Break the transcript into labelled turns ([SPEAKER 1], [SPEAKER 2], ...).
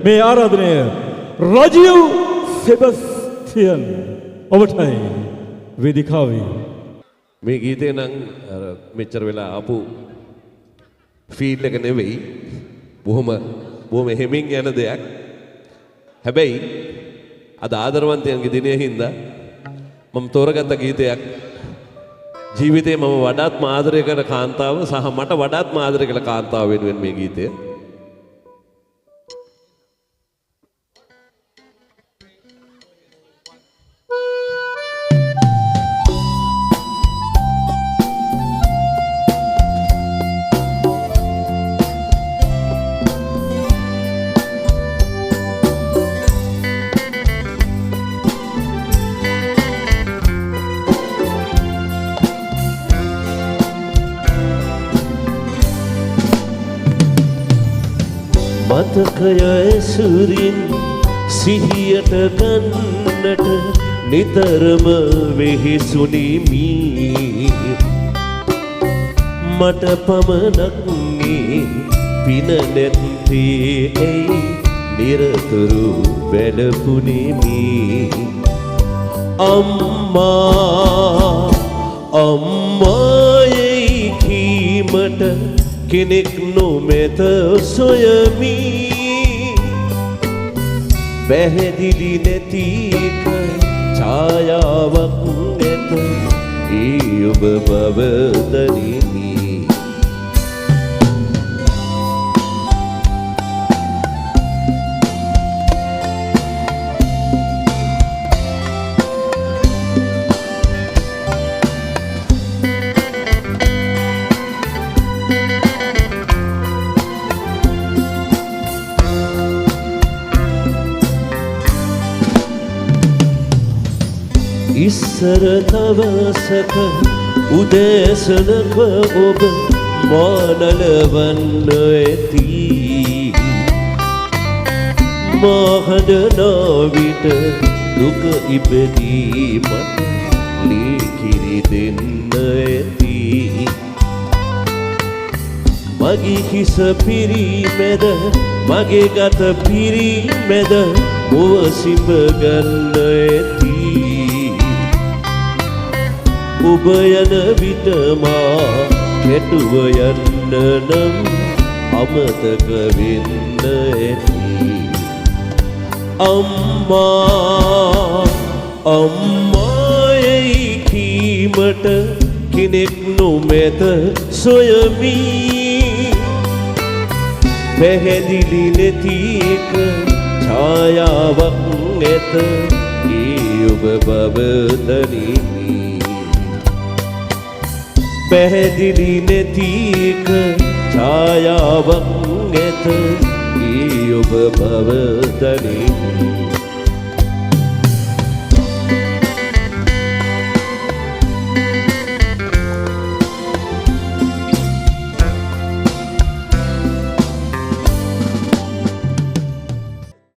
[SPEAKER 1] මේ ආරාධනය රජීව් සෙබස්තියන් ඔබටයි වේදිකාවේ.
[SPEAKER 2] මේ ගීතේ නම් මෙච්චර වෙලා ආපු ෆීල් එක නෙවෙයි. බොහොම හැමින් යන දෙයක්. හැබැයි අද ආදරවන්තයන්ගේ දිනේ හින්දා මම තෝරගත්ත ගීතයක් ජීවිතේ මම වඩාත්ම ආදරය කරන කාන්තාව සහ මට වඩාත්ම ආදරය කළ කාන්තාව වෙනුවෙන් මේ ගීතය.
[SPEAKER 3] මතකය ඇසුරින් සිහියට ගන්නට නිතරම වෙහෙසුනිමි. මට පමණක්ගේ පින නැත්තේ ඇයි නිරතුරු වැළපුනිමි. අම්මායි කීමට කෙනෙක් නොමැත සොයමි. පැහැදිලි නැති එක ඡායාවක් නැත ඒ ඔබ බව දනිමි. ඉස්සර දවසක උදෑසනක ඔබ මානලවන්න ඇති. මහඬන විට දුක ඉපදී මට ලීකිරි දෙන්න ඇති. මගේ හිස පිරිමැද මගේ ගත පිරිමැද ඔව සිඹ ගන්න ඇති. ඔබ යන විට මා කෙටුව යන්න නම් අමතක වෙන්න ඇති. අම්මායි කීමට කෙනෙක් නොමැත සොයමි. පැහැදිලි නැති එක ඡායාවක් ඇත ඒ ඔබ බව දනිමි. පැහැදිලි නැති එක ඡායාවක් ඇත ඒ ඔබ බව දනිමි.